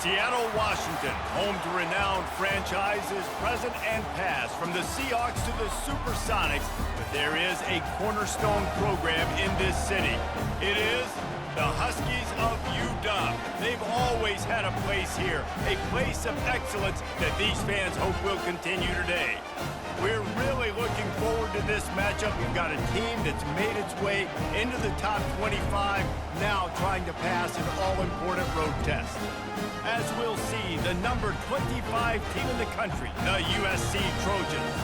Seattle, Washington, home to renowned franchises present and past, from the Seahawks to the Supersonics, but there is a cornerstone program in this city. It is the Huskies of UW. They've always had a place here, a place of excellence that these fans hope will continue today. We're really looking forward to this matchup. We've got a team that's made its way into the top 25, now trying to pass an all-important road test. As we'll see, the number 25 team in the country, the USC Trojans,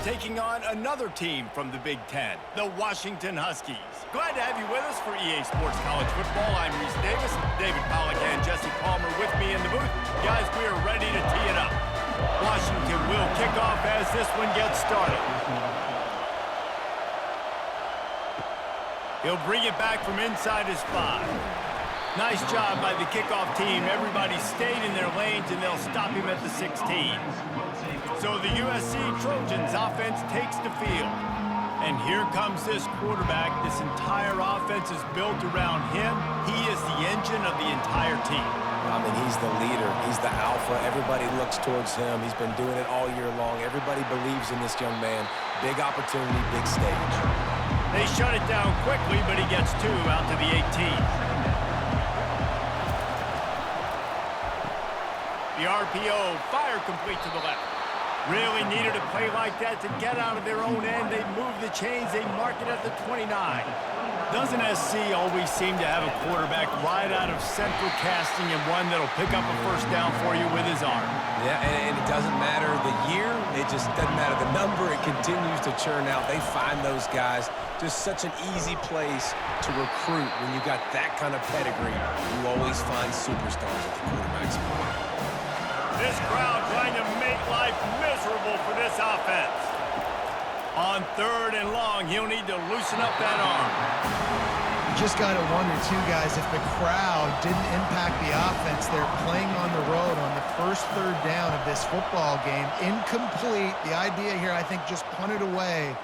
taking on another team from the Big Ten, the Washington Huskies. Glad to have you with us for EA Sports College Football. I'm Reese Davis, David Pollack and Jesse Palmer with me in the booth. Guys, we are ready to tee it up. Washington will kick off as this one gets started. He'll bring it back from inside his 5. Nice job by the kickoff team. Everybody stayed in their lanes, and they'll stop him at the 16. So the USC Trojans offense takes the field. And here comes this quarterback. This entire offense is built around him. He is the engine of the entire team. I mean, he's the leader. He's the alpha. Everybody looks towards him. He's been doing it all year long. Everybody believes in this young man. Big opportunity, big stage. They shut it down quickly, but he gets 2 out to the 18. The RPO, fire complete to the left. Really needed a play like that to get out of their own end. They move the chains. They mark it at the 29. Doesn't SC always seem to have a quarterback right out of central casting and one that'll pick up a first down for you with his arm? Yeah, and it doesn't matter the year. It just doesn't matter the number. It continues to churn out. They find those guys. Just such an easy place to recruit when you got that kind of pedigree. You always find superstars at the quarterback spot. This crowd trying to make life miserable for this offense. On 3rd and long, he'll need to loosen up that arm. You just got to wonder, too, guys, if the crowd didn't impact the offense. They're playing on the road on the first 3rd down of this football game. Incomplete. The idea here, I think, just punt it away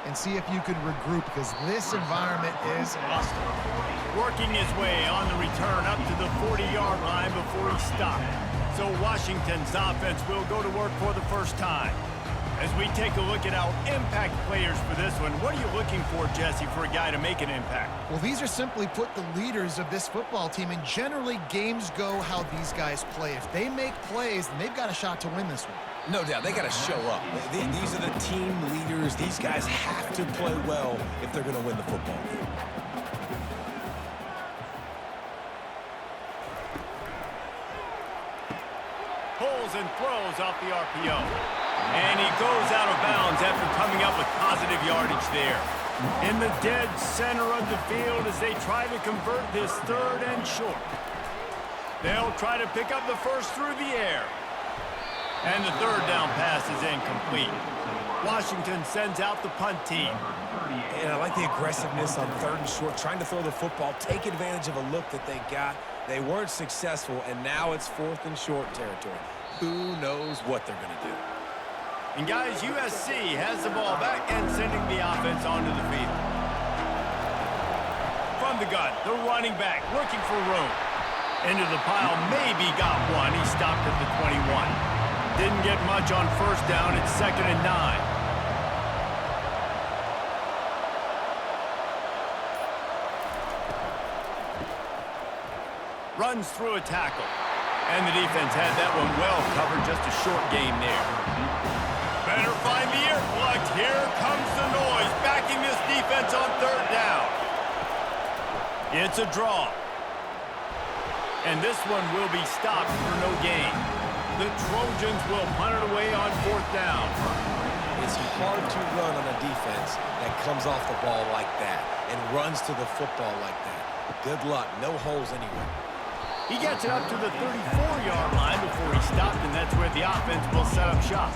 and see if you could regroup, because this environment is hostile. Working his way on the return up to the 40-yard line before he stopped. So Washington's offense will go to work for the first time. As we take a look at our impact players for this one, what are you looking for, Jesse, for a guy to make an impact? Well, these are simply put the leaders of this football team, and generally games go how these guys play. If they make plays, then they've got a shot to win this one. No doubt, they got to show up. These are the team leaders. These guys have to play well if they're going to win the football game. Pulls and throws off the RPO. And he goes out of bounds after coming up with positive yardage there. In the dead center of the field as they try to convert this 3rd and short. They'll try to pick up the first through the air. And the 3rd down pass is incomplete. Washington sends out the punt team. And I like the aggressiveness on 3rd and short, trying to throw the football, take advantage of a look that they got. They weren't successful, and now it's 4th and short territory. Who knows what they're going to do? And guys, USC has the ball back and sending the offense onto the field. From the gun, the running back looking for room. Into the pile, maybe got one. He stopped at the 21. Didn't get much on 1st down. It's 2nd and 9. Runs through a tackle. And the defense had that one well covered. Just a short game there. Better find the ear plugs. Here comes the noise. Backing this defense on 3rd down. It's a draw. And this one will be stopped for no gain. The Trojans will punt it away on 4th down. It's hard to run on a defense that comes off the ball like that and runs to the football like that. Good luck. No holes anywhere. He gets it up to the 34-yard line before he stopped, and that's where the offense will set up shop.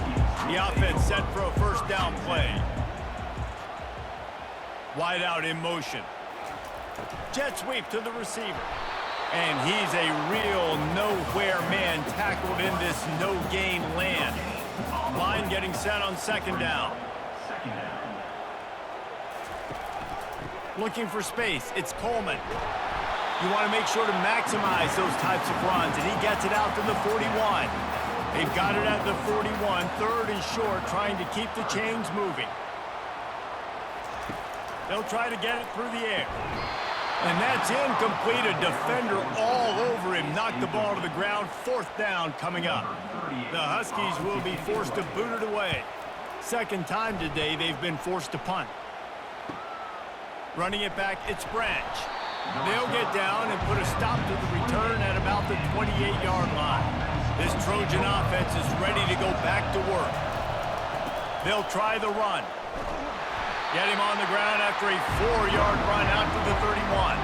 The offense set for a 1st down play. Wide out in motion. Jet sweep to the receiver. And he's a real nowhere man tackled in this no-gain land. Line getting set on 2nd down. Looking for space. It's Coleman. You want to make sure to maximize those types of runs, and he gets it out to the 41. They've got it at the 41, third and short, trying to keep the chains moving. They'll try to get it through the air. And that's incomplete. A defender all over him. Knocked the ball to the ground. Fourth down coming up. The Huskies will be forced to boot it away. Second time today they've been forced to punt. Running it back, it's Branch. They'll get down and put a stop to the return at about the 28-yard line. This Trojan offense is ready to go back to work. They'll try the run. Get him on the ground after a 4-yard run out to the 31.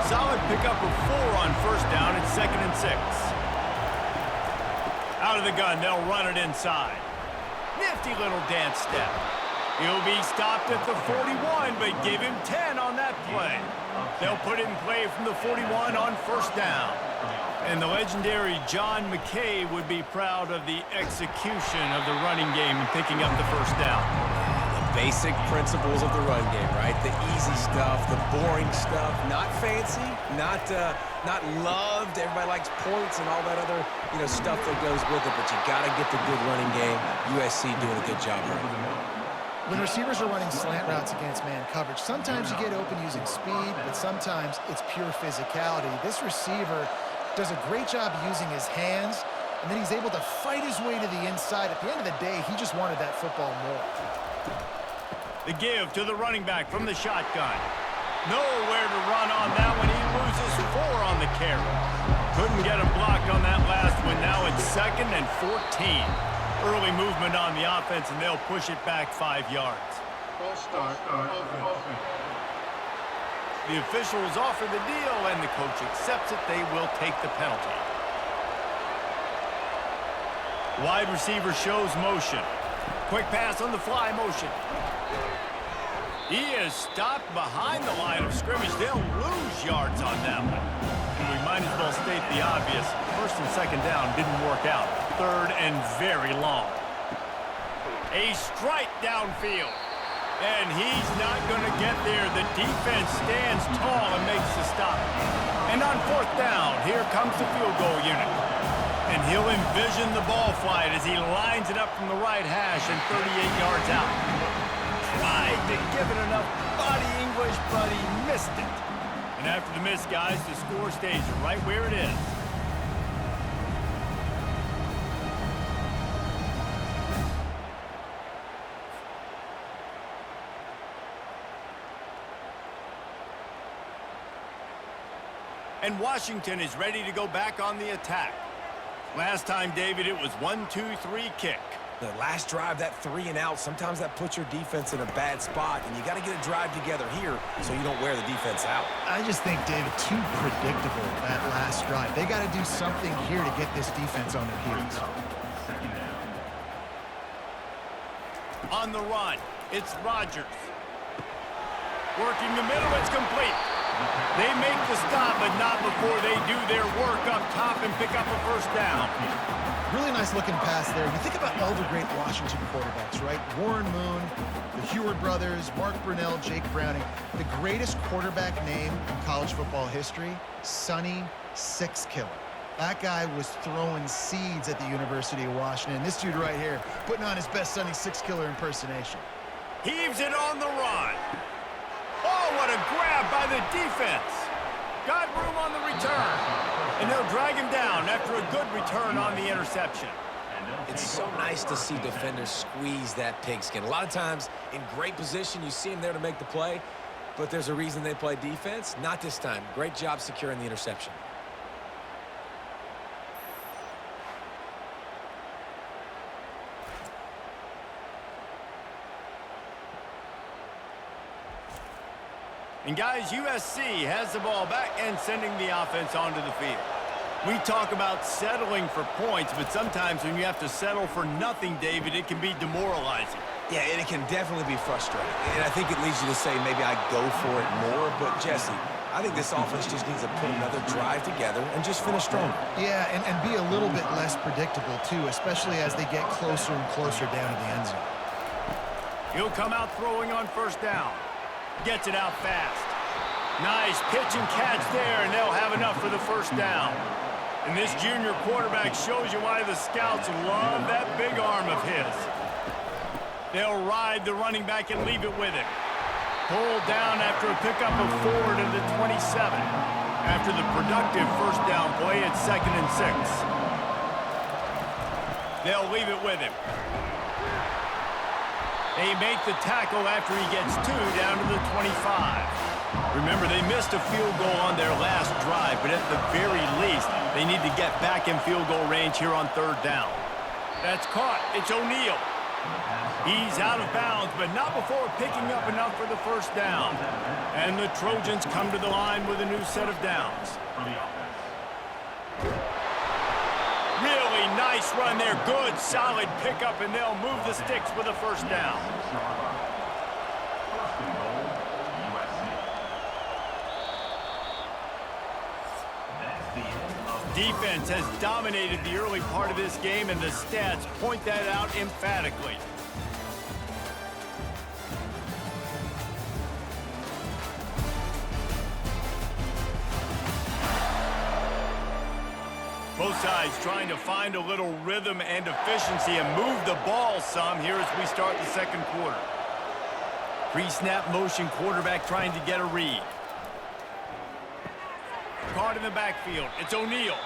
Solid pickup of 4 on first down at 2nd and 6. Out of the gun, they'll run it inside. Nifty little dance step. He'll be stopped at the 41, but give him 10 on that play. They'll put it in play from the 41 on first down. And the legendary John McKay would be proud of the execution of the running game and picking up the first down. Basic principles of the run game, right? The easy stuff, the boring stuff, not fancy, not loved. Everybody likes points and all that other, stuff that goes with it, but you got to get the good running game. USC doing a good job of it. When receivers are running slant routes against man coverage, sometimes you get open using speed, but sometimes it's pure physicality. This receiver does a great job using his hands, and then he's able to fight his way to the inside. At the end of the day, he just wanted that football more. The give to the running back from the shotgun. Nowhere to run on that one. He loses 4 on the carry. Couldn't get him blocked on that last one. Now it's 2nd and 14. Early movement on the offense, and they'll push it back 5 yards. The officials offer the deal, and the coach accepts it. They will take the penalty. Wide receiver shows motion. Quick pass on the fly motion. He is stopped behind the line of scrimmage. They'll lose yards on that one. And we might as well state the obvious. First and second down didn't work out. Third and very long. A strike downfield. And he's not going to get there. The defense stands tall and makes the stop. And on fourth down, here comes the field goal unit. And he'll envision the ball flight as he lines it up from the right hash and 38 yards out. Tried to give it enough body English, but he missed it. And after the miss, guys, the score stays right where it is. And Washington is ready to go back on the attack. Last time, David, it was 1-2-3 kick. The last drive, that 3 and out, sometimes that puts your defense in a bad spot, and you got to get a drive together here so you don't wear the defense out. I just think, David, too predictable, that last drive. They got to do something here to get this defense on their heels. On the run, it's Rodgers. Working the middle, it's complete. They make the stop, but not before they do their work up top and pick up a first down. Really nice looking pass there. You think about all the great Washington quarterbacks, right? Warren Moon, the Heward brothers, Mark Brunell, Jake Browning. The greatest quarterback name in college football history, Sonny Six Killer. That guy was throwing seeds at the University of Washington. This dude right here, putting on his best Sonny Six Killer impersonation. Heaves it on the run. Oh, what a grab by the defense. Got room on the return. And they'll drag him down after a good return on the interception. It's so nice to see defenders squeeze that pigskin. A lot of times, in great position, you see them there to make the play, but there's a reason they play defense. Not this time. Great job securing the interception. And guys, USC has the ball back and sending the offense onto the field. We talk about settling for points, but sometimes when you have to settle for nothing, David, it can be demoralizing. Yeah, and it can definitely be frustrating. And I think it leads you to say maybe I go for it more. But, Jesse, I think this offense just needs to put another drive together and just finish stronger. Yeah, and be a little bit less predictable, too, especially as they get closer and closer down to the end zone. He'll come out throwing on first down. Gets it out fast. Nice pitch and catch there, and they'll have enough for the first down. And this junior quarterback shows you why the scouts love that big arm of his. They'll ride the running back and leave it with him. Pulled down after a pickup of 4 to the 27. After the productive first down play, it's 2nd and 6. They'll leave it with him. They make the tackle after he gets 2 down to the 25. Remember, they missed a field goal on their last drive, but at the very least, they need to get back in field goal range here on 3rd down. That's caught. It's O'Neal. He's out of bounds, but not before picking up enough for the first down. And the Trojans come to the line with a new set of downs. Really nice run there. Good, solid pickup, and they'll move the sticks with a first down. Defense has dominated the early part of this game, and the stats point that out emphatically. Both sides trying to find a little rhythm and efficiency and move the ball some here as we start the second quarter. Pre-snap motion, quarterback trying to get a read. Caught in the backfield. It's O'Neal.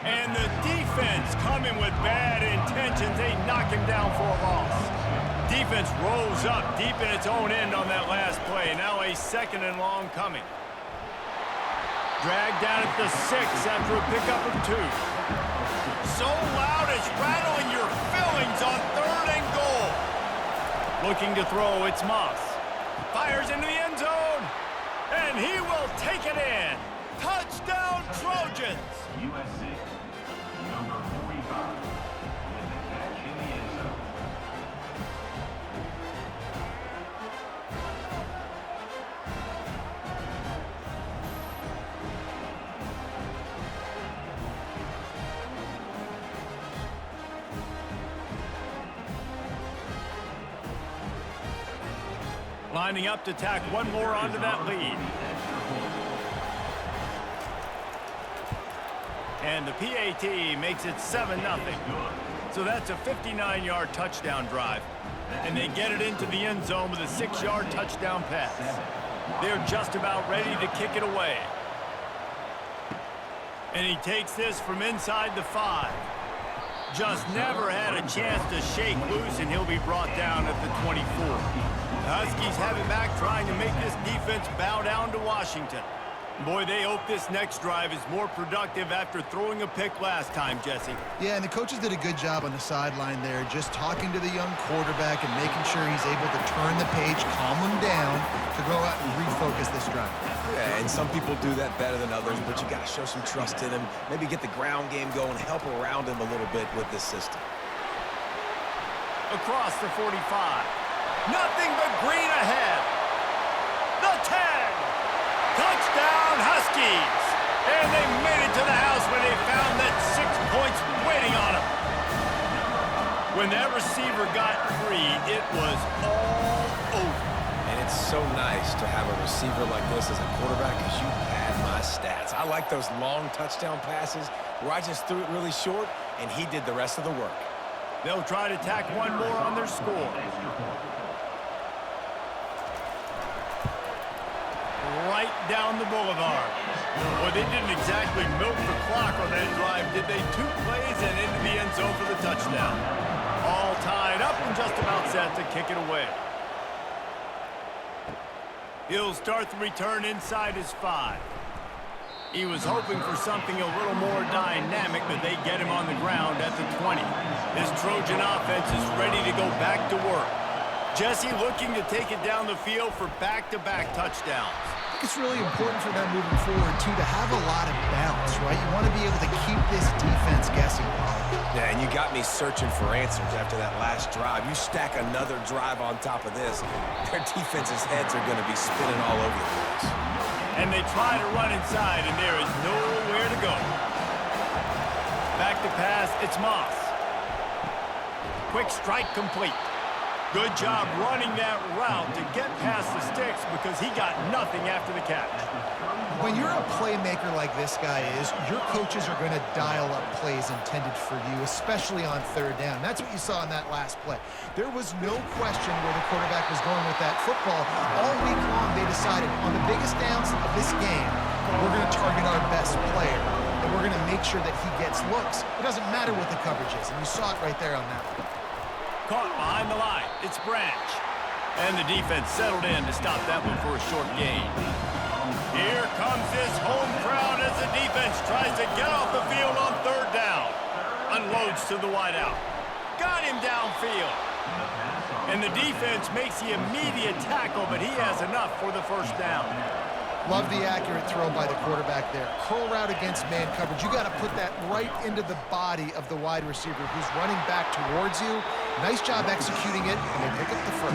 And the defense coming with bad intentions. They knock him down for a loss. Defense rolls up deep in its own end on that last play. Now a 2nd and long coming. Dragged down at the 6 after a pickup of 2. So loud it's rattling your fillings on 3rd and goal. Looking to throw, it's Moss. Fires into the end zone. And he will take it in. Touchdown, Trojans! USC, number 45, with the catch in the end zone. Lining up to tack one more onto that lead. And the PAT makes it 7-0. So that's a 59-yard touchdown drive. And they get it into the end zone with a 6-yard touchdown pass. They're just about ready to kick it away. And he takes this from inside the 5. Just never had a chance to shake loose, and he'll be brought down at the 24. The Huskies have it back, trying to make this defense bow down to Washington. Boy, they hope this next drive is more productive after throwing a pick last time, Jesse. Yeah, and the coaches did a good job on the sideline there, just talking to the young quarterback and making sure he's able to turn the page, calm him down, to go out and refocus this drive. Yeah, and some people do that better than others, but you got to show some trust in him, maybe get the ground game going, help around him a little bit with this system. Across the 45. Nothing but green ahead. The 10. Touchdown, Huskies! And they made it to the house when they found that 6 points waiting on them. When that receiver got free, it was all over. And it's so nice to have a receiver like this as a quarterback, because you had my stats. I like those long touchdown passes where I just threw it really short, and he did the rest of the work. They'll try to tack one more on their score. Right down the boulevard. Well, they didn't exactly milk the clock on that drive, did they? 2 plays and into the end zone for the touchdown. All tied up and just about set to kick it away. He'll start the return inside his 5. He was hoping for something a little more dynamic, but they get him on the ground at the 20. This Trojan offense is ready to go back to work. Jesse looking to take it down the field for back-to-back touchdowns. It's really important for them moving forward, too, to have a lot of balance, right? You want to be able to keep this defense guessing. Yeah, and you got me searching for answers after that last drive. You stack another drive on top of this, their defense's heads are going to be spinning all over the place. And they try to run inside, and there is nowhere to go. Back to pass, it's Moss. Quick strike complete. Good job running that route to get past the sticks because he got nothing after the catch. When you're a playmaker like this guy is, your coaches are going to dial up plays intended for you, especially on third down. That's what you saw in that last play. There was no question where the quarterback was going with that football. All week long, they decided on the biggest downs of this game, we're going to target our best player, and we're going to make sure that he gets looks. It doesn't matter what the coverage is, and you saw it right there on that one. Caught behind the line. It's Branch. And the defense settled in to stop that one for a short gain. Here comes this home crowd as the defense tries to get off the field on third down. Unloads to the wideout. Got him downfield. And the defense makes the immediate tackle, but he has enough for the first down. Love the accurate throw by the quarterback there. Curl route against man coverage. You got to put that right into the body of the wide receiver who's running back towards you. Nice job executing it, and they pick up the first.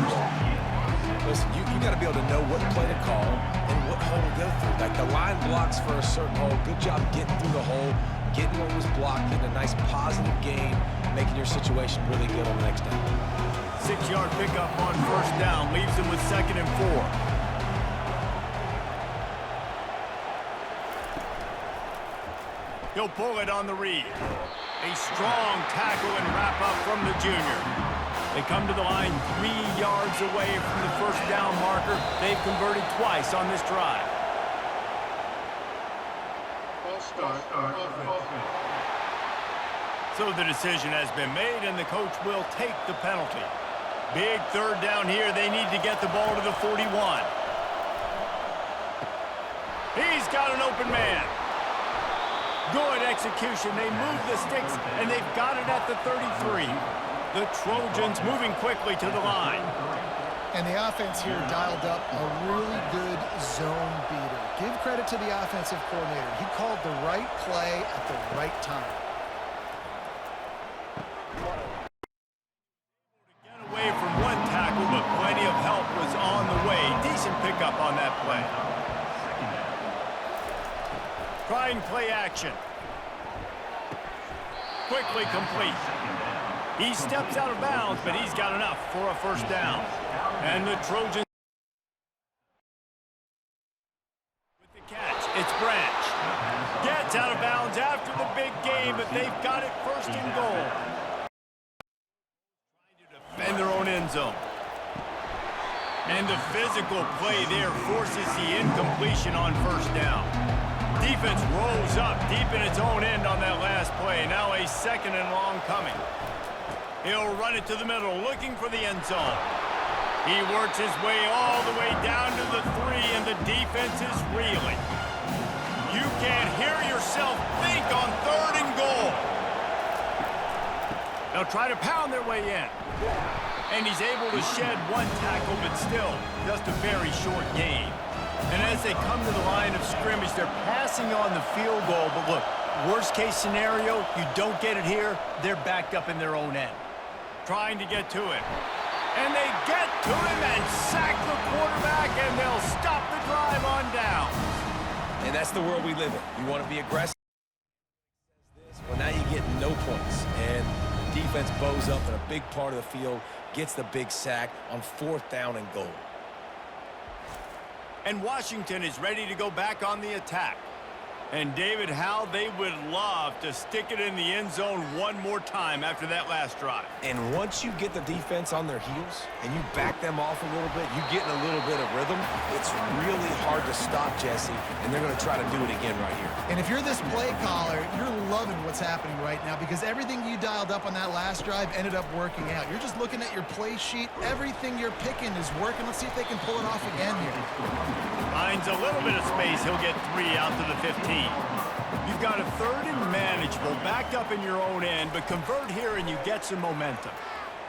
Listen, you got to be able to know what play to call and what hole to go through. Like the line blocks for a certain hole. Good job getting through the hole, getting what was blocked, getting a nice positive gain, making your situation really good on the next down. 6-yard pickup on first down leaves them with 2nd and 4. He'll pull it on the read. A strong tackle and wrap up from the junior. They come to the line 3 yards away from the first down marker. They've converted twice on this drive. So the decision has been made, and the coach will take the penalty. Big third down here. They need to get the ball to the 41. He's got an open man. Good execution. They move the sticks, and they've got it at the 33. The Trojans moving quickly to the line. And the offense here dialed up a really good zone beater. Give credit to the offensive coordinator. He called the right play at the right time. Get away from one tackle, but plenty of help was on the way. Decent pickup on that play. Trying play action. Quickly complete. He steps out of bounds, but he's got enough for a first down. And the Trojans with the catch. It's Branch. Gets out of bounds after the big game, but they've got it 1st and goal. Trying to defend their own end zone. And the physical play there forces the incompletion on first down. Defense rolls up deep in its own end on that last play. Now a 2nd and long coming. He'll run it to the middle, looking for the end zone. He works his way all the way down to the 3, and the defense is reeling. You can't hear yourself think on 3rd and goal. They'll try to pound their way in. And he's able to shed one tackle, but still just a very short gain. And as they come to the line of scrimmage, they're passing on the field goal. But look, worst case scenario, you don't get it here, they're backed up in their own end. Trying to get to him. And they get to him and sack the quarterback, and they'll stop the drive on down. And that's the world we live in. You want to be aggressive. Well, now you get no points. And the defense bows up in a big part of the field, gets the big sack on 4th down and goal. And Washington is ready to go back on the attack. And David, how they would love to stick it in the end zone one more time after that last drive. And once you get the defense on their heels and you back them off a little bit, you get in a little bit of rhythm, it's really hard to stop, Jesse, and they're going to try to do it again right here. And if you're this play caller, you're loving what's happening right now because everything you dialed up on that last drive ended up working out. You're just looking at your play sheet. Everything you're picking is working. Let's see if they can pull it off again here. Finds a little bit of space. He'll get 3 out to the 15. You've got a 3rd and manageable, backed up in your own end, but convert here and you get some momentum.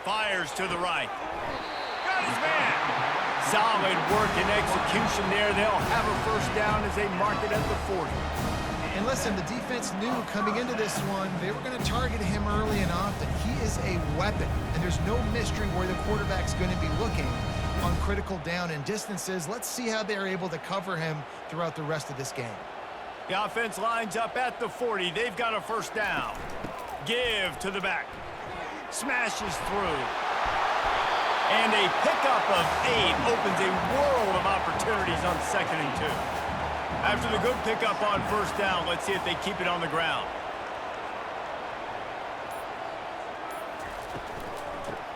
Fires to the right. Got his man. Solid work and execution there. They'll have a first down as they mark it at the 40. And listen, the defense knew coming into this one, they were going to target him early and often. He is a weapon, and there's no mystery where the quarterback's going to be looking on critical down and distances. Let's see how they're able to cover him throughout the rest of this game. The offense lines up at the 40. They've got a first down. Give to the back. Smashes through. And a pickup of 8 opens a world of opportunities on 2nd and 2. After the good pickup on 1st down, let's see if they keep it on the ground.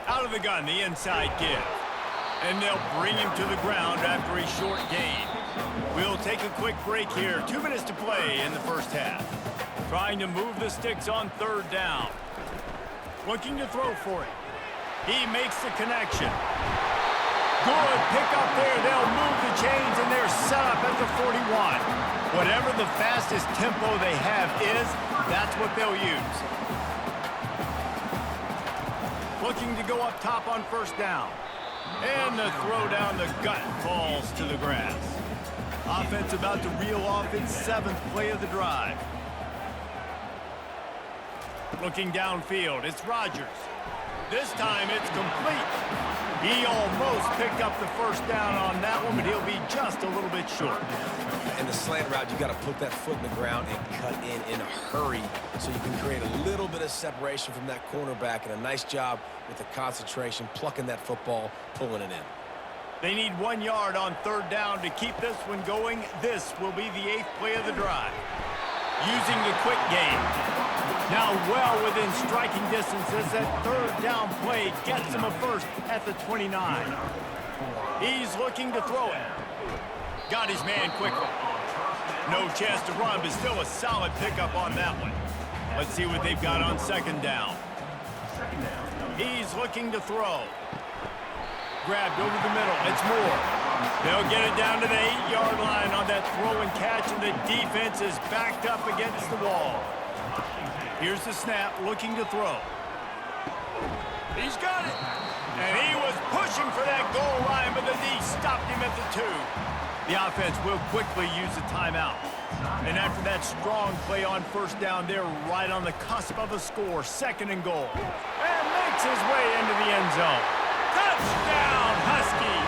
Out of the gun, the inside give. And they'll bring him to the ground after a short gain. We'll take a quick break here. 2 minutes to play in the first half. Trying to move the sticks on 3rd down. Looking to throw for it. He makes the connection. Good pickup there. They'll move the chains, and they're set up at the 41. Whatever the fastest tempo they have is, that's what they'll use. Looking to go up top on 1st down. And the throw down the gut falls to the grass. Offense about to reel off its 7th play of the drive. Looking downfield, it's Rodgers. This time it's complete. He almost picked up the 1st down on that one, but he'll be just a little bit short. And the slant route, you got to put that foot in the ground and cut in a hurry so you can create a little bit of separation from that cornerback, and a nice job with the concentration, plucking that football, pulling it in. They need 1 yard on 3rd down to keep this one going. This will be the 8th play of the drive. Using the quick game. Now well within striking distance as that 3rd down play gets him a first at the 29. He's looking to throw it. Got his man quickly. No chance to run, but still a solid pickup on that one. Let's see what they've got on 2nd down. He's looking to throw. Grabbed over the middle. It's Moore. They'll get it down to the 8-yard line on that throw and catch, and the defense is backed up against the wall. Here's the snap, looking to throw. He's got it. And he was pushing for that goal line, but the D stopped him at the 2. The offense will quickly use the timeout. And after that strong play on 1st down, they're right on the cusp of a score. 2nd and goal. And makes his way into the end zone. Touchdown, Husky!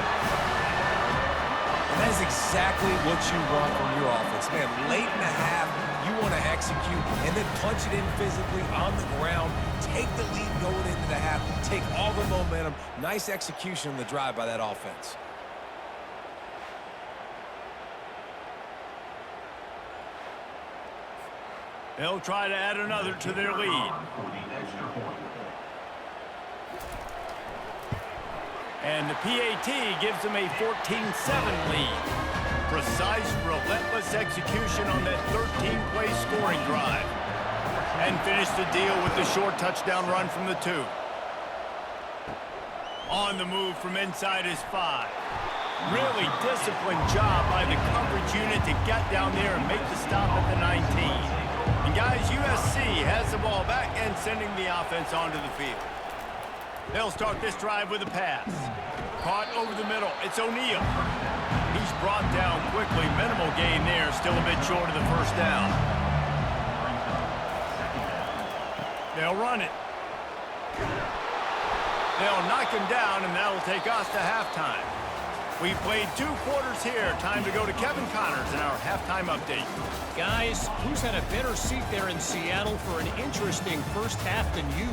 And that is exactly what you want from your offense. Man, late in the half, you want to execute and then punch it in physically on the ground. Take the lead going into the half. Take all the momentum. Nice execution on the drive by that offense. They'll try to add another to their lead. And the PAT gives them a 14-7 lead. Precise, relentless execution on that 13-play scoring drive. And finish the deal with the short touchdown run from the 2. On the move from inside his 5. Really disciplined job by the coverage unit to get down there and make the stop at the 19. And guys, USC has the ball back and sending the offense onto the field. They'll start this drive with a pass. Caught over the middle. It's O'Neal. He's brought down quickly. Minimal gain there. Still a bit short of the 1st down. They'll run it. They'll knock him down, and that'll take us to halftime. We've played 2 quarters here. Time to go to Kevin Connors in our halftime update. Guys, who's had a better seat there in Seattle for an interesting first half than you?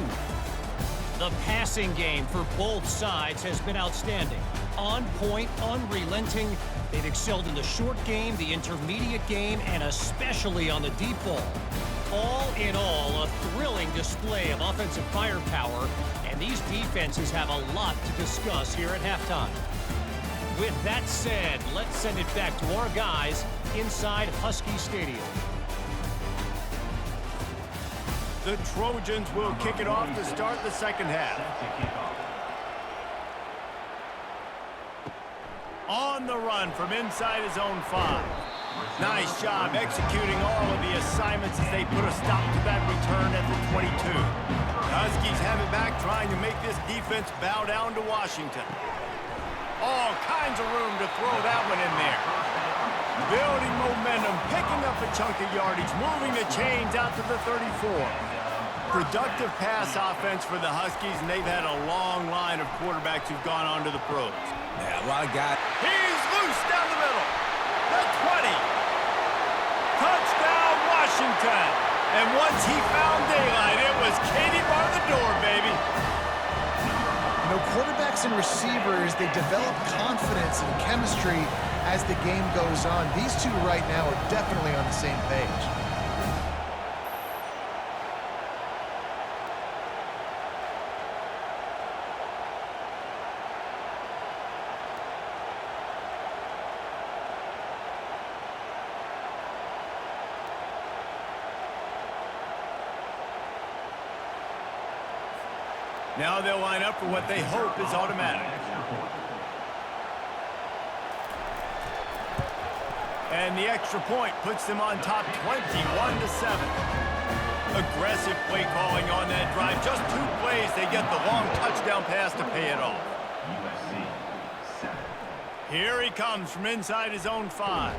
The passing game for both sides has been outstanding. On point, unrelenting. They've excelled in the short game, the intermediate game, and especially on the deep ball. All in all, a thrilling display of offensive firepower, and these defenses have a lot to discuss here at halftime. With that said, let's send it back to our guys inside Husky Stadium. The Trojans will kick it off to start the 2nd half. On the run from inside his own 5. Nice job executing all of the assignments as they put a stop to that return at the 22. The Huskies have it back, trying to make this defense bow down to Washington. All kinds of room to throw that one in there. Building momentum, picking up a chunk of yardage, moving the chains out to the 34. Productive pass offense for the Huskies, and they've had a long line of quarterbacks who've gone on to the pros. Yeah, a lot of guys. He's loose down the middle. The 20. Touchdown, Washington. And once he found daylight, it was Katie bar the door, baby. You know, quarterbacks and receivers, they develop confidence and chemistry as the game goes on. These two right now are definitely on the same page. Now they'll line up for what they hope is automatic. And the extra point puts them on top 21-7. Aggressive play calling on that drive. Just 2 plays, they get the long touchdown pass to pay it off. USC 7. Here he comes from inside his own 5.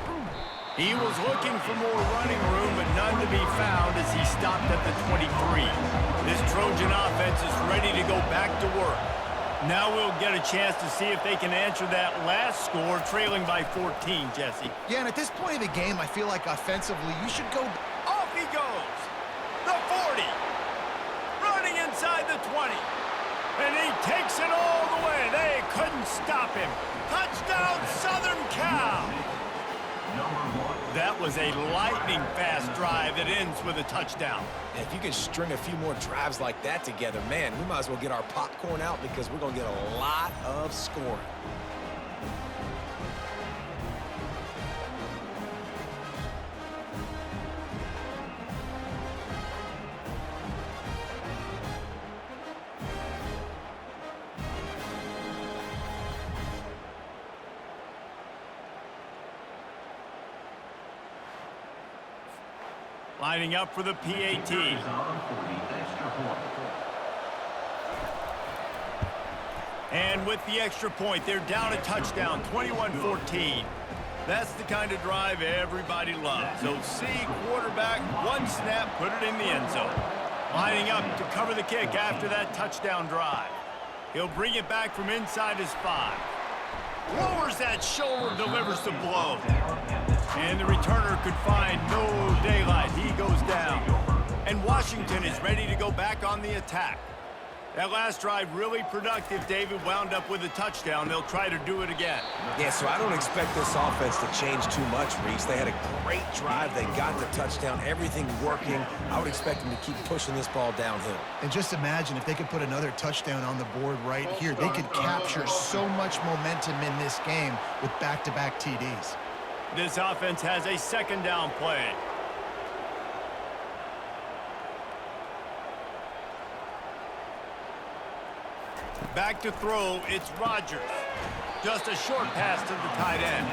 He was looking for more running room, but none to be found as he stopped at the 23. This Trojan offense is ready to go back to work. Now we'll get a chance to see if they can answer that last score, trailing by 14, Jesse. Yeah, and at this point of the game, I feel like offensively, you should go... Off he goes! The 40! Running inside the 20. And he takes it all the way. They couldn't stop him. Touchdown, Southern Cal! That was a lightning-fast drive that ends with a touchdown. And if you can string a few more drives like that together, man, we might as well get our popcorn out because we're going to get a lot of scoring. Lining up for the PAT. And with the extra point, they're down a touchdown, 21-14. That's the kind of drive everybody loves. OC quarterback, 1 snap, put it in the end zone. Lining up to cover the kick after that touchdown drive. He'll bring it back from inside his 5. Lowers that shoulder, delivers the blow. And the returner could find no daylight. He goes down. And Washington is ready to go back on the attack. That last drive really productive. David wound up with a touchdown. They'll try to do it again. Yeah, so I don't expect this offense to change too much, Reese. They had a great drive. They got the touchdown. Everything working. I would expect them to keep pushing this ball downhill. And just imagine if they could put another touchdown on the board right here. They could capture so much momentum in this game with back-to-back TDs. This offense has a 2nd down play. Back to throw, it's Rodgers. Just a short pass to the tight end.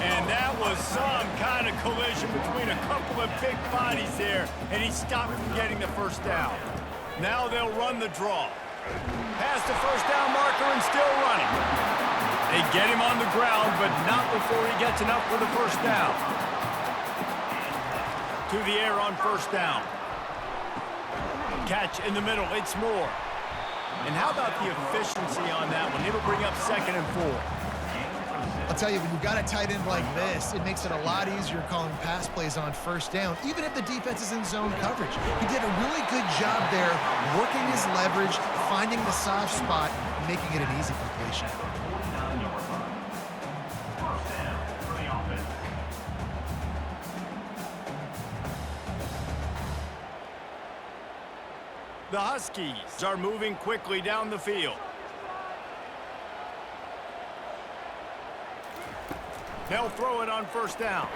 And that was some kind of collision between a couple of big bodies there, and he stopped from getting the 1st down. Now they'll run the draw. Past the 1st down marker and still running. They get him on the ground, but not before he gets enough for the 1st down. To the air on 1st down. Catch in the middle, it's Moore. And how about the efficiency on that one? It'll bring up 2nd and 4. I'll tell you, when you've got a tight end like this, it makes it a lot easier calling pass plays on 1st down, even if the defense is in zone coverage. He did a really good job there, working his leverage, finding the soft spot, and making it an easy completion. The Huskies are moving quickly down the field. They'll throw it on 1st down.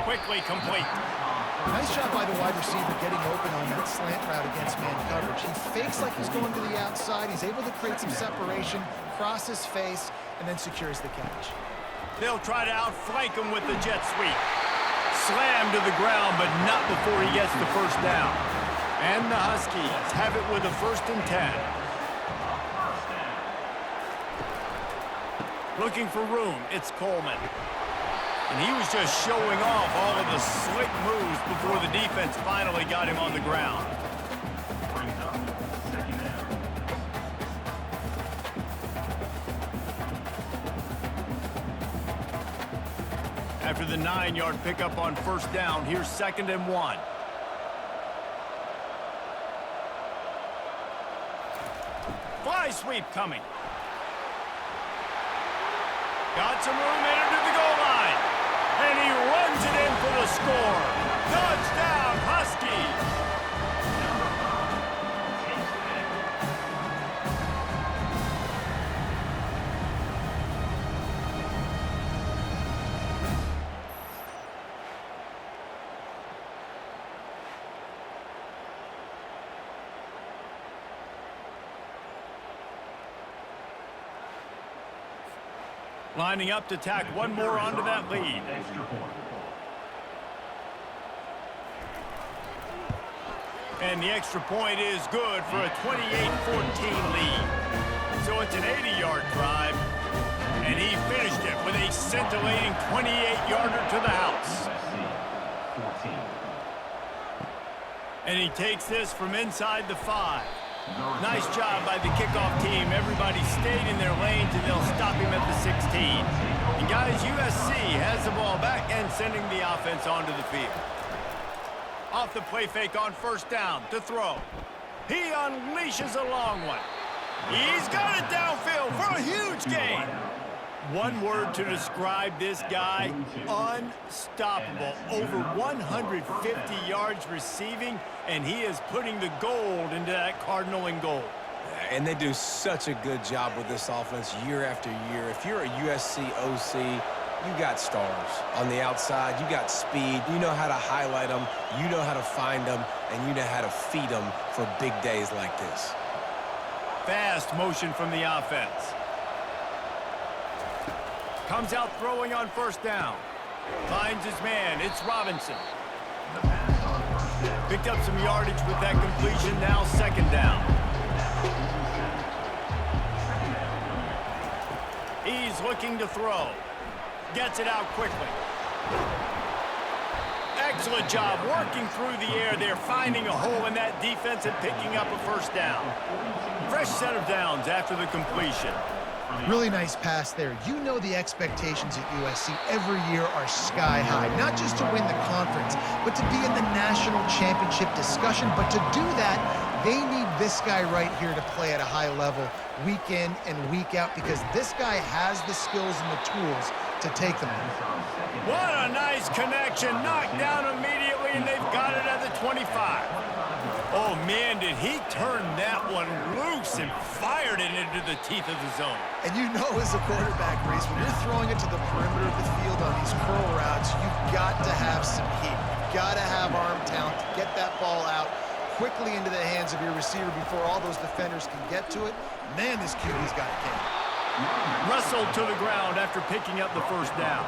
Quickly complete. Nice job by the wide receiver getting open on that slant route against man coverage. He fakes like he's going to the outside. He's able to create some separation, cross his face, and then secures the catch. They'll try to outflank him with the jet sweep. Slammed to the ground, but not before he gets the 1st down. And the Huskies have it with a 1st and 10. Looking for room, it's Coleman. And he was just showing off all of the slick moves before the defense finally got him on the ground. After the 9-yard pickup on 1st down, here's 2nd and 1. Eye sweep coming. Got some room in into the goal line. And he runs it in for the score. Touchdown, Husky. Lining up to tack one more onto that lead. And the extra point is good for a 28-14 lead. So it's an 80-yard drive. And he finished it with a scintillating 28-yarder to the house. And he takes this from inside the 5. Nice job by the kickoff team. Everybody stayed in their lanes, and they'll stop him at the 16. And guys, USC has the ball back and sending the offense onto the field. Off the play fake on first down to throw. He unleashes a long one. He's got it downfield for a huge gain. One word to describe this guy: unstoppable. Over 150 yards receiving, and he is putting the gold into that Cardinal and gold. And they do such a good job with this offense year after year. If you're a USC OC, you got stars. On the outside, you got speed. You know how to highlight them. You know how to find them. And you know how to feed them for big days like this. Fast motion from the offense. Comes out throwing on first down. Finds his man. It's Robinson. Picked up some yardage with that completion. Now second down. He's looking to throw. Gets it out quickly. Excellent job working through the air there, finding a hole in that defense and picking up a first down. Fresh set of downs after the completion. Really nice pass there. You know the expectations at USC every year are sky high, not just to win the conference, but to be in the national championship discussion. But to do that, they need this guy right here to play at a high level week in and week out, because this guy has the skills and the tools to take them. What a nice connection. Knocked down immediately, and they've got it at the 25. Oh, man, did he turn that one loose and fired it into the teeth of the zone. And you know, as a quarterback, Reese, when you're throwing it to the perimeter of the field on these curl routes, you've got to have some heat. You've got to have arm talent to get that ball out quickly into the hands of your receiver before all those defenders can get to it. Man, this QB's got a game. Wrestled to the ground after picking up the first down.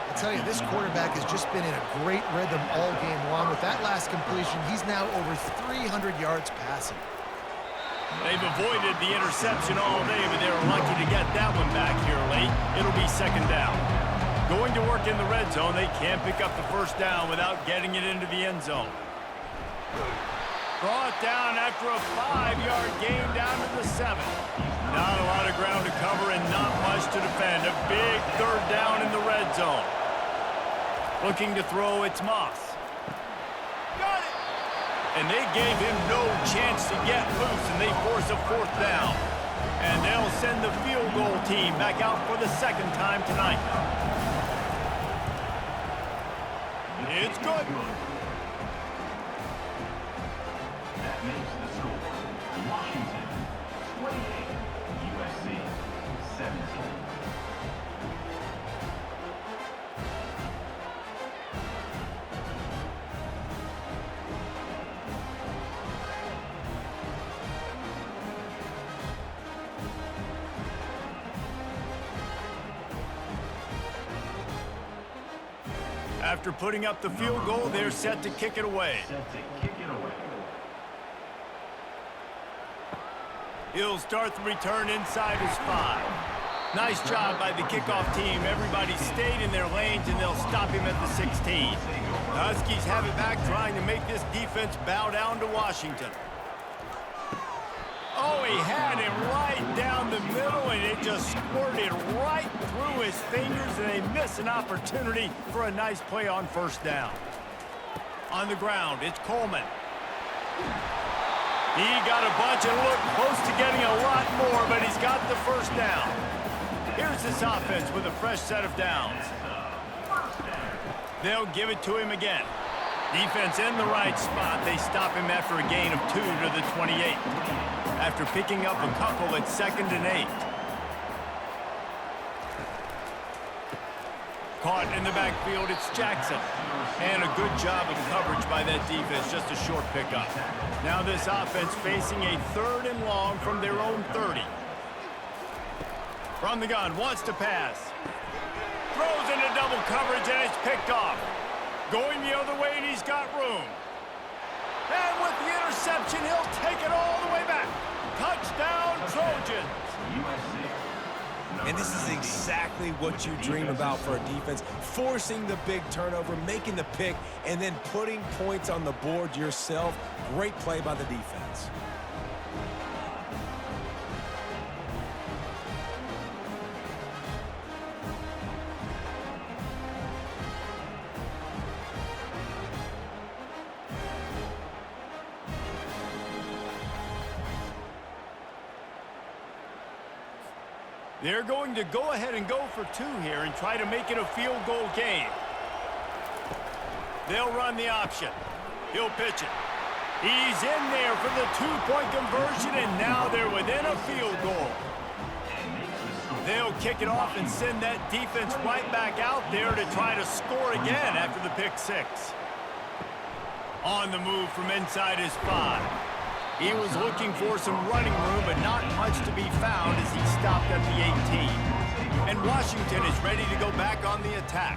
I tell you, this quarterback has just been in a great rhythm all game long. With that last completion, he's now over 300 yards passing. They've avoided the interception all day, but they were lucky to get that one back here late. It'll be second down. Going to work in the red zone, they can't pick up the first down without getting it into the end zone. Brought down after a 5-yard gain down to the 7. Not a lot of ground to cover and not much to defend. A big third down in the red zone. Looking to throw, it's Moss. Got it! And they gave him no chance to get loose, and they force a fourth down. And they'll send the field goal team back out for the second time tonight. It's good. That makes the score Washington 28, USC 17. After putting up the field goal, they're set to kick it away. He'll start the return inside his 5. Nice job by the kickoff team. Everybody stayed in their lanes, and they'll stop him at the 16. The Huskies have it back, trying to make this defense bow down to Washington. Oh, he had him right down the middle, and it just squirted right through his fingers, and they miss an opportunity for a nice play on first down. On the ground, it's Coleman. He got a bunch and looked close to getting a lot more, but he's got the first down. Here's this offense with a fresh set of downs. They'll give it to him again. Defense in the right spot. They stop him after a gain of 2 to the 28. After picking up a couple at 2nd and 8. Caught in the backfield, it's Jackson. And a good job of coverage by that defense, just a short pickup. Now this offense facing a 3rd and long from their own 30. From the gun, wants to pass. Throws into double coverage and it's picked off. Going the other way and he's got room. And with the interception, he'll take it all the way back. Touchdown, Trojans. And this is exactly what you dream about for a defense. Forcing the big turnover, making the pick, and then putting points on the board yourself. Great play by the defense. They're going to go ahead and go for 2 here and try to make it a field goal game. They'll run the option. He'll pitch it. He's in there for the 2-point conversion, and now they're within a field goal. They'll kick it off and send that defense right back out there to try to score again after the pick 6. On the move from inside his 5. He was looking for some running room, but not much to be found as he stopped at the 18. And Washington is ready to go back on the attack.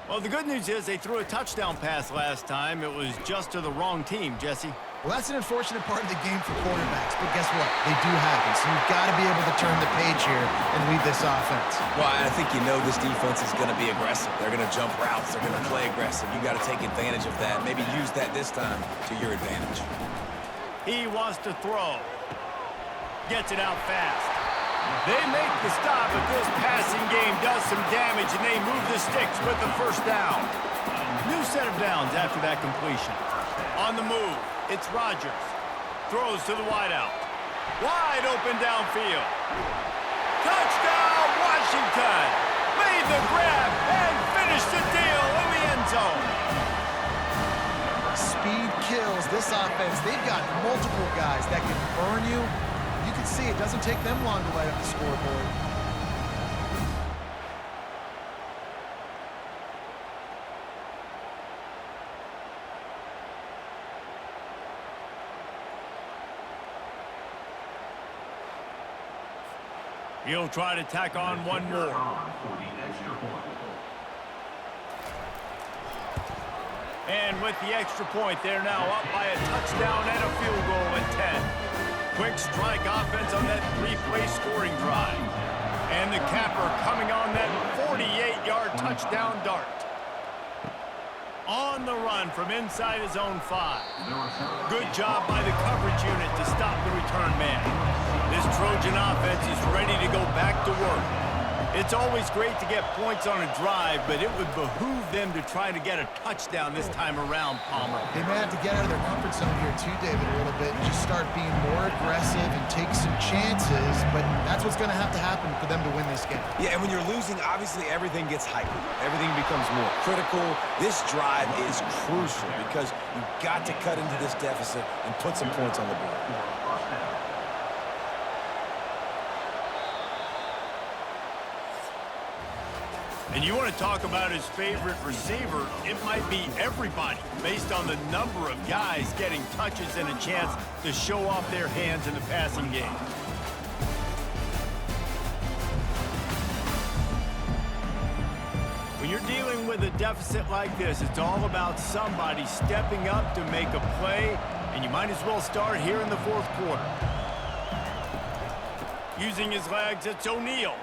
Well, the good news is they threw a touchdown pass last time. It was just to the wrong team, Jesse. Well, that's an unfortunate part of the game for quarterbacks, but guess what? They do happen, so you've got to be able to turn the page here and lead this offense. Well, I think you know this defense is going to be aggressive. They're going to jump routes. They're going to play aggressive. You got to take advantage of that. Maybe use that this time to your advantage. He wants to throw. Gets it out fast. They make the stop, but this passing game does some damage, and they move the sticks with the first down. New set of downs after that completion. On the move, it's Rodgers. Throws to the wideout. Wide open downfield. Touchdown, Washington! Made the grab and finished the deal in the end zone. Speed kills. This offense, they've got multiple guys that can burn you. You can see it doesn't take them long to light up the scoreboard. He'll try to tack on one more. And with the extra point, they're now up by a touchdown and a field goal at 10. Quick strike offense on that 3-play scoring drive. And the capper coming on that 48-yard touchdown dart. On the run from inside his own 5. Good job by the coverage unit to stop the return man. This Trojan offense is ready to go back to work. It's always great to get points on a drive, but it would behoove them to try to get a touchdown this time around, Palmer. They may have to get out of their comfort zone here too, David, a little bit and just start being more aggressive and take some chances, but that's what's going to happen for them to win this game. Yeah, and when you're losing, obviously everything gets hyper. Everything becomes more critical. This drive is crucial because you've got to cut into this deficit and put some points on the board. And you want to talk about his favorite receiver, it might be everybody based on the number of guys getting touches and a chance to show off their hands in the passing game. When you're dealing with a deficit like this, it's all about somebody stepping up to make a play, and you might as well start here in the 4th quarter. Using his legs, it's O'Neal.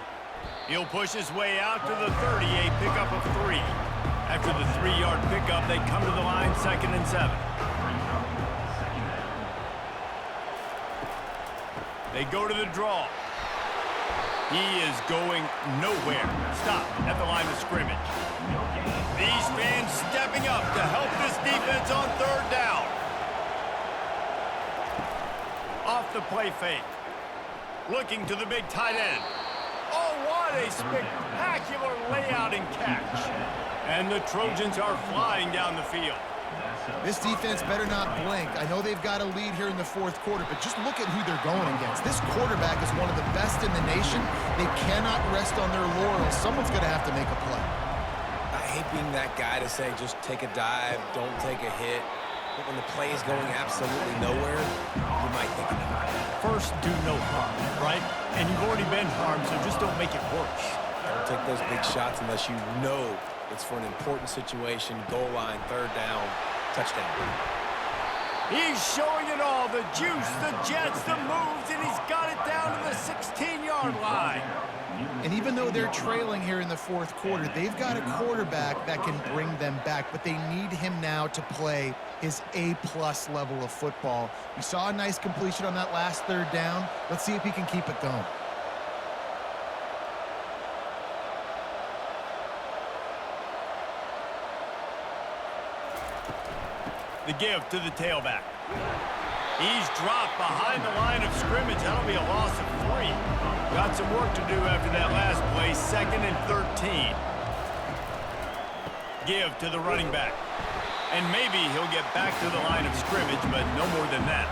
He'll push his way out to the 38, pickup of 3. After the 3-yard pickup, they come to the line, 2nd and 7. They go to the draw. He is going nowhere. Stop at the line of scrimmage. These fans stepping up to help this defense on 3rd down. Off the play fake. Looking to the big tight end. Oh, what a spectacular layout and catch. And the Trojans are flying down the field. This defense better not blink. I know they've got a lead here in the fourth quarter, but just look at who they're going against. This quarterback is one of the best in the nation. They cannot rest on their laurels. Someone's going to have to make a play. I hate being that guy to say just take a dive, don't take a hit. But when the play is going absolutely nowhere, you might think about it. First, do no harm, right? And you've already been harmed, so just don't make it worse. Don't take those big shots unless you know it's for an important situation, goal line, third down, touchdown. He's showing it all, the juice, the jets, the moves, and he's got it down to the 16-yard line. And even though they're trailing here in the fourth quarter, they've got a quarterback that can bring them back, but they need him now to play his A-plus level of football. We saw a nice completion on that last third down. Let's see if he can keep it going. The give to the tailback. He's dropped behind the line of scrimmage. That'll be a loss of 3. Got some work to do after that last play. 2nd and 13. Give to the running back. And maybe he'll get back to the line of scrimmage, but no more than that.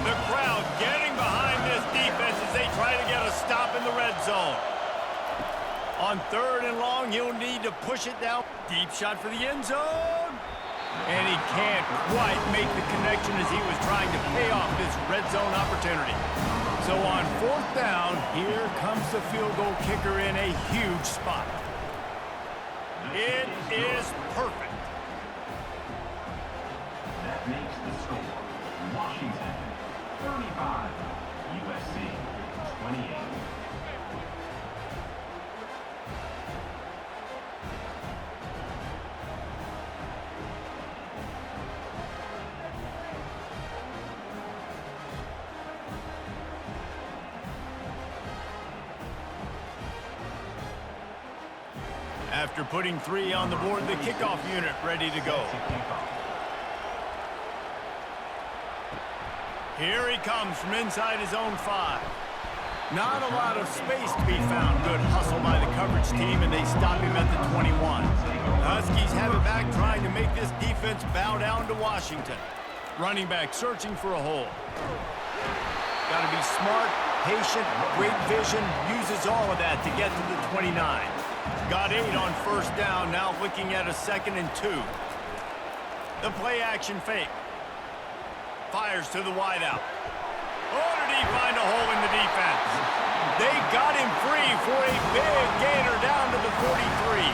The crowd getting behind this defense as they try to get a stop in the red zone. On 3rd and long, he'll need to push it down. Deep shot for the end zone. And he can't quite make the connection as he was trying to pay off this red zone opportunity. So on 4th down, here comes the field goal kicker in a huge spot. It is perfect. That makes the score Washington 35, USC 28. After putting 3 on the board, the kickoff unit ready to go. Here he comes from inside his own 5. Not a lot of space to be found. Good hustle by the coverage team, and they stop him at the 21. The Huskies have it back, trying to make this defense bow down to Washington. Running back searching for a hole. Got to be smart, patient, great vision, uses all of that to get to the 29. Got 8 on 1st down, now looking at a 2nd and 2. The play action fake. Fires to the wideout. Oh, did he find a hole in the defense? They got him free for a big gainer down to the 43.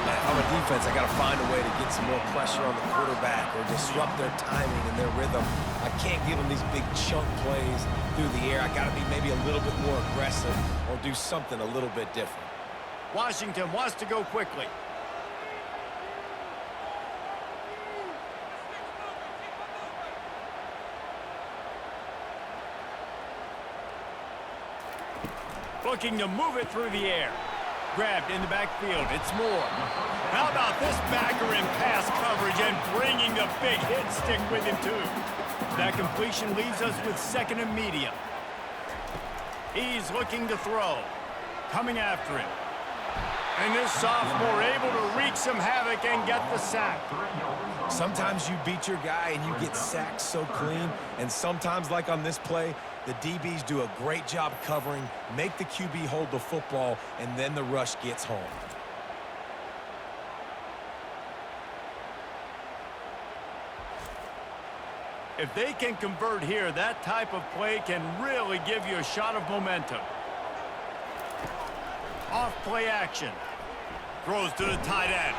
Man, on the defense, I got to find a way to get some more pressure on the quarterback or disrupt their timing and their rhythm. I can't give them these big chunk plays through the air. I got to be maybe a little bit more aggressive or do something a little bit different. Washington wants to go quickly. Looking to move it through the air. Grabbed in the backfield. It's Moore. How about this backer in pass coverage and bringing the big hit stick with him too. That completion leaves us with 2nd and medium. He's looking to throw. Coming after him. And this sophomore able to wreak some havoc and get the sack. Sometimes you beat your guy and you get sacked so clean, and sometimes, like on this play, the DBs do a great job covering, make the QB hold the football, and then the rush gets home. If they can convert here, that type of play can really give you a shot of momentum. Off play action. Throws to the tight end.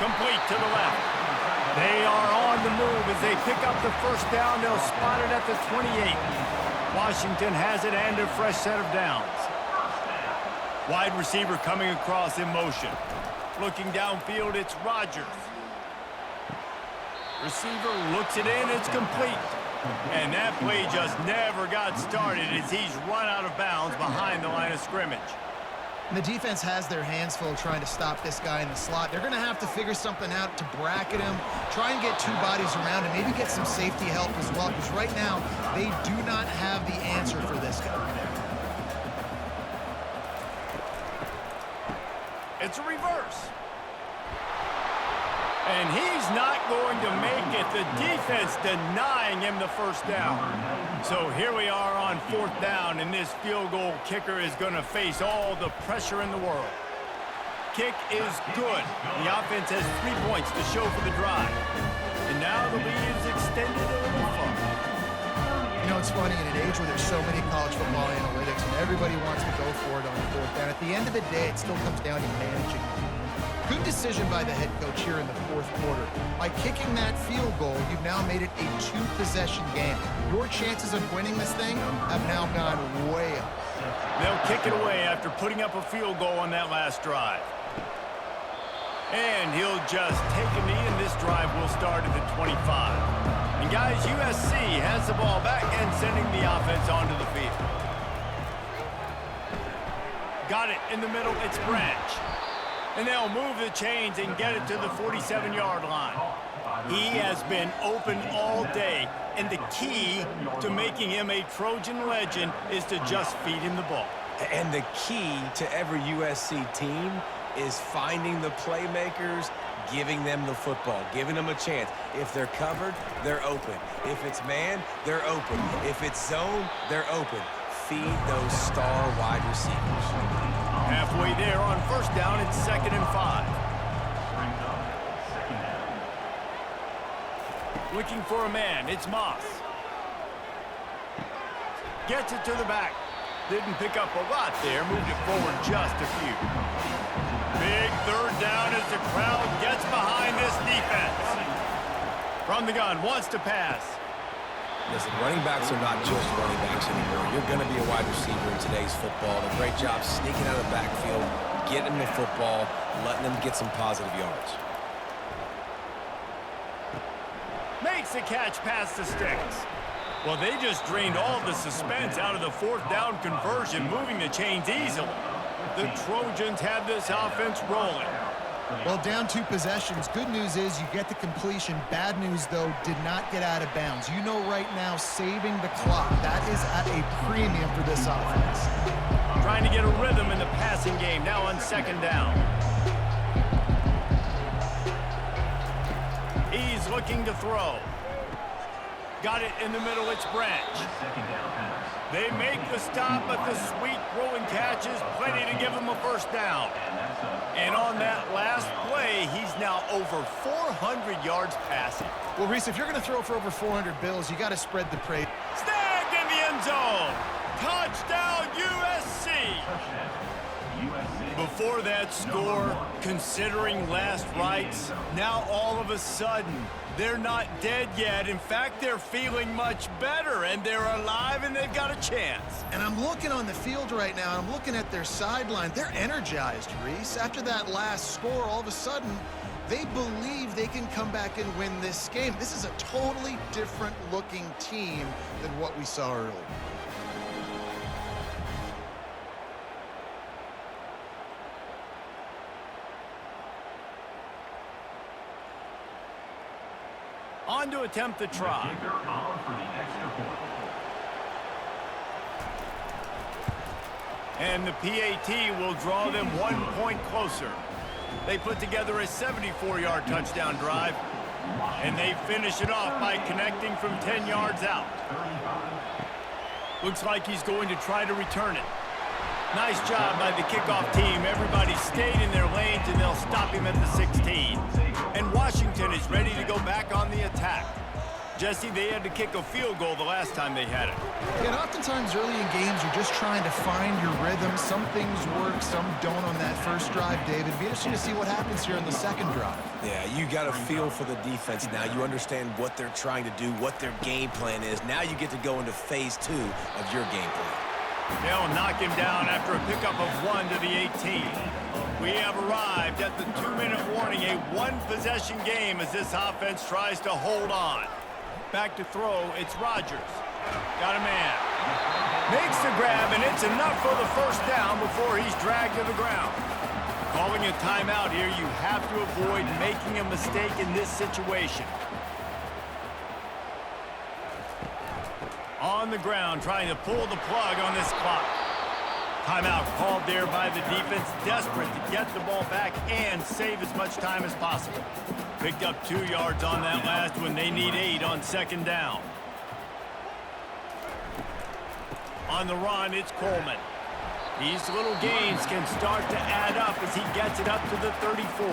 Complete to the left. They are on the move as they pick up the 1st down. They'll spot it at the 28. Washington has it and a fresh set of downs. Wide receiver coming across in motion. Looking downfield, it's Rodgers. Receiver looks it in, it's complete. And that play just never got started as he's run out of bounds behind the line of scrimmage. And the defense has their hands full trying to stop this guy in the slot. They're going to have to figure something out to bracket him, try and get two bodies around him, maybe get some safety help as well, because right now they do not have the answer for this guy. It's a reverse. And he's not going to make it. The defense denying him the first down. So here we are on 4th down, and this field goal kicker is going to face all the pressure in the world. Kick is good. The offense has 3 points to show for the drive. And now the lead is extended a little further. You know, it's funny, in an age where there's so many college football analytics and everybody wants to go for it on 4th down, at the end of the day, it still comes down to managing. Good decision by the head coach here in the 4th quarter. By kicking that field goal, you've now made it a 2-possession game. Your chances of winning this thing have now gone way up. They'll kick it away after putting up a field goal on that last drive. And he'll just take a knee, and this drive will start at the 25. And guys, USC has the ball back and sending the offense onto the field. Got it in the middle, it's Branch. And they'll move the chains and get it to the 47-yard line. He has been open all day, and the key to making him a Trojan legend is to just feed him the ball. And the key to every USC team is finding the playmakers, giving them the football, giving them a chance. If they're covered, they're open. If it's man, they're open. If it's zone, they're open. Feed those star wide receivers. Halfway there on 1st down, it's 2nd and 5. Looking for a man, it's Moss. Gets it to the back. Didn't pick up a lot there, moved it forward just a few. Big 3rd down as the crowd gets behind this defense. From the gun, wants to pass. Listen, running backs are not just running backs anymore. You're going to be a wide receiver in today's football. And a great job sneaking out of the backfield, getting the football, letting them get some positive yards. Makes the catch past the sticks. Well, they just drained all the suspense out of the 4th down conversion, moving the chains easily. The Trojans have this offense rolling. Well, down 2 possessions. Good news is you get the completion. Bad news, though, did not get out of bounds. You know right now, saving the clock, that is at a premium for this offense. Trying to get a rhythm in the passing game, now on 2nd down. He's looking to throw. Got it in the middle, it's Branch. They make the stop, but the sweet throwing catch is plenty to give him a 1st down. And on that last play, he's now over 400 yards passing. Well, Reese, if you're going to throw for over 400 bills, you got to spread the praise. Snagged in the end zone. Touchdown, USC. Before that score, considering last rites, now all of a sudden, they're not dead yet. In fact, they're feeling much better, and they're alive, and they've got a chance. And I'm looking on the field right now, and I'm looking at their sideline. They're energized, Reese. After that last score, all of a sudden, they believe they can come back and win this game. This is a totally different-looking team than what we saw earlier. On to attempt the try. And the PAT will draw them 1 point closer. They put together a 74-yard touchdown drive, and they finish it off by connecting from 10 yards out. Looks like he's going to try to return it. Nice job by the kickoff team. Everybody stayed in their lanes, and they'll stop him at the 16. And Washington is ready to go back on the attack. Jesse, they had to kick a field goal the last time they had it. And oftentimes early in games, you're just trying to find your rhythm. Some things work, some don't on that first drive, David. It'd be interesting to see what happens here in the second drive. Yeah, you got a feel for the defense now. You understand what they're trying to do, what their game plan is. Now you get to go into phase 2 of your game plan. They'll knock him down after a pickup of 1 to the 18. We have arrived at the 2-minute warning, a 1-possession game as this offense tries to hold on. Back to throw, it's Rodgers. Got a man, Makes the grab, and it's enough for the first down before he's dragged to the ground. Calling a timeout here, you have to avoid making a mistake in this situation. On the ground, trying to pull the plug on this clock. Timeout called there by the defense, desperate to get the ball back and save as much time as possible. Picked up 2 yards on that last one. They need 8 on second down. On the run, it's Coleman. These little gains can start to add up as he gets it up to the 34.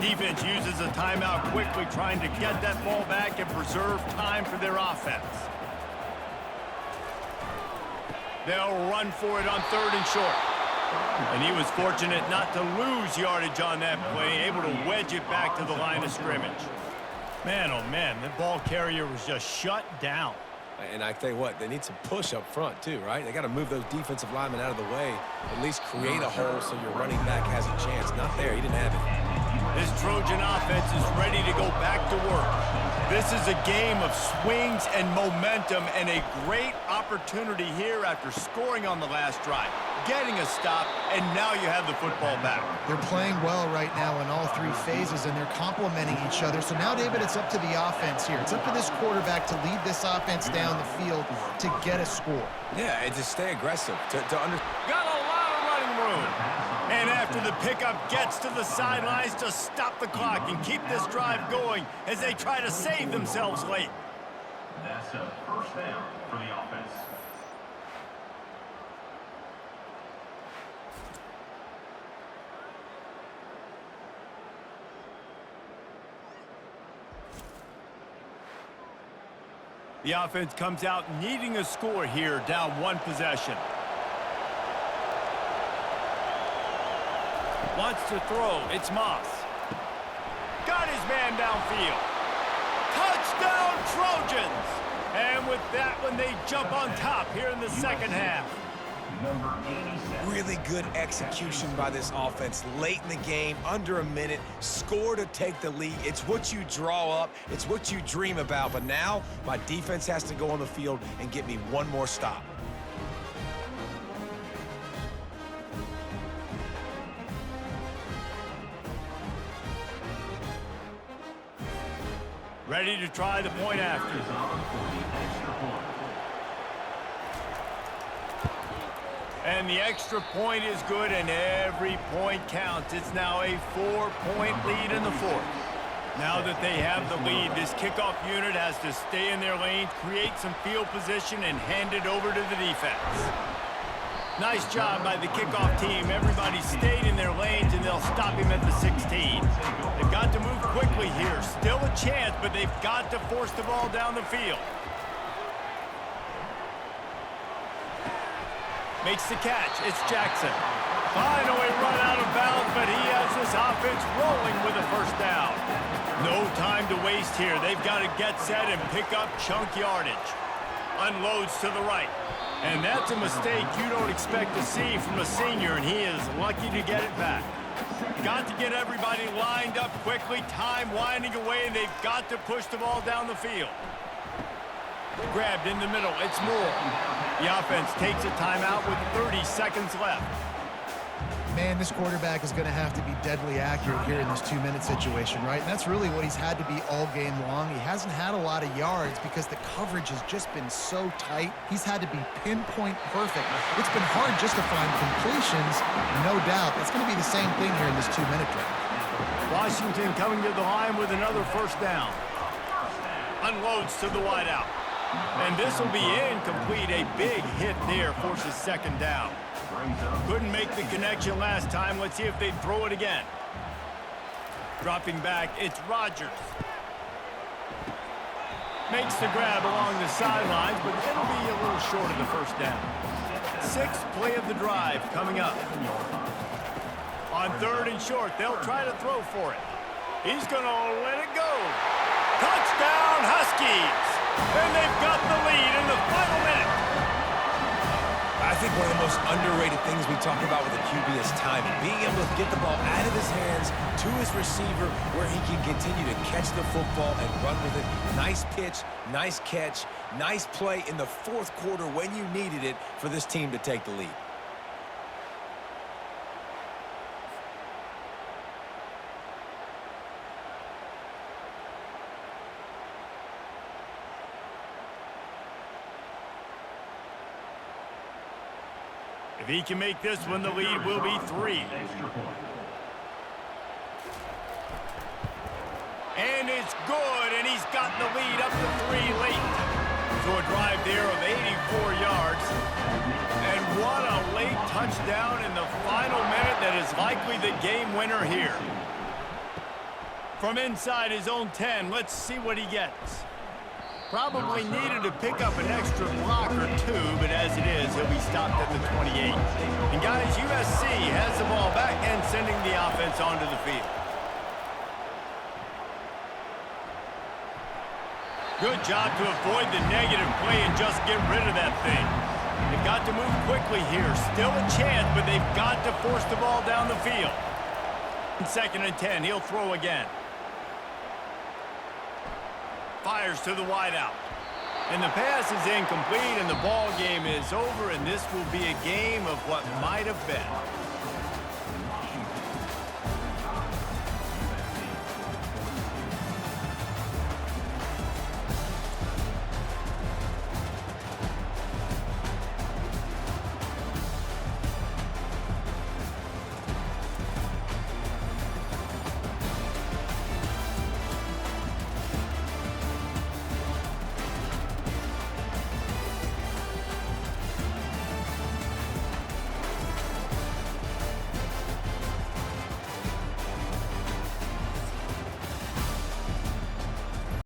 Defense uses a timeout quickly, trying to get that ball back and preserve time for their offense. They'll run for it on 3rd and short. And he was fortunate not to lose yardage on that play, able to wedge it back to the line of scrimmage. Man, oh man, the ball carrier was just shut down. And I tell you what, they need some push up front too, right? They got to move those defensive linemen out of the way, at least create a hole so your running back has a chance. Not there, he didn't have it. This Trojan offense is ready to go back to work. This is a game of swings and momentum, and a great opportunity here after scoring on the last drive, getting a stop, and now you have the football back. They're playing well right now in all 3 phases, and they're complementing each other. So now, David, it's up to the offense here. It's up to this quarterback to lead this offense down the field to get a score. Yeah, and to stay aggressive, Got a lot of running room. And after the pickup, gets to the sidelines to stop the clock and keep this drive going as they try to save themselves late. That's a first down for the offense. The offense comes out needing a score here, down 1 possession. Wants to throw. It's Moss. Got his man downfield. Touchdown, Trojans! And with that one, they jump on top here in the second half. Number 87. really good execution by this offense late in the game, under a minute, score to take the lead. It's what you draw up. It's what you dream about. But now my defense has to go on the field and get me one more stop. Ready to try the point after. And the extra point is good, and every point counts. It's now a 4-point lead in the fourth. Now that they have the lead, this kickoff unit has to stay in their lane, create some field position, and hand it over to the defense. Nice job by the kickoff team. Everybody stayed in their lanes, and they'll stop him at the 16. They've got to move quickly here. Still a chance, but they've got to force the ball down the field. Makes the catch. It's Jackson. Finally run out of bounds, but he has this offense rolling with a first down. No time to waste here. They've got to get set and pick up chunk yardage. Unloads to the right. And that's a mistake you don't expect to see from a senior, and he is lucky to get it back. Got to get everybody lined up quickly. Time winding away, and they've got to push the ball down the field. Grabbed in the middle. It's Moore. The offense takes a timeout with 30 seconds left. Man, this quarterback is going to have to be deadly accurate here in this 2-minute situation, right? And that's really what he's had to be all game long. He hasn't had a lot of yards because the coverage has just been so tight. He's had to be pinpoint perfect. It's been hard just to find completions, no doubt. It's going to be the same thing here in this 2-minute drive. Washington coming to the line with another first down. Unloads to the wideout. And this will be incomplete. A big hit there forces second down. Couldn't make the connection last time. Let's see if they throw it again. Dropping back, it's Rodgers. Makes the grab along the sidelines, but it'll be a little short of the first down. Sixth play of the drive coming up. On third and short, they'll try to throw for it. He's going to let it go. Touchdown, Huskies! And they've got the lead in the final minute. I think one of the most underrated things we talk about with a QB is timing. Being able to get the ball out of his hands to his receiver where he can continue to catch the football and run with it. Nice pitch, nice catch, nice play in the fourth quarter when you needed it for this team to take the lead. If he can make this one, the lead will be 3. Extra point. And it's good, and he's gotten the lead up to 3 late. So a drive there of 84 yards. And what a late touchdown in the final minute that is likely the game winner here. From inside his own 10, let's see what he gets. Probably needed to pick up an extra block or 2, but as it is, he'll be stopped at the 28. And guys, USC has the ball back and sending the offense onto the field. Good job to avoid the negative play and just get rid of that thing. They've got to move quickly here. Still a chance, but they've got to force the ball down the field. 2nd and 10, he'll throw again. Fires to the wideout. And the pass is incomplete, and the ball game is over, and this will be a game of what might have been.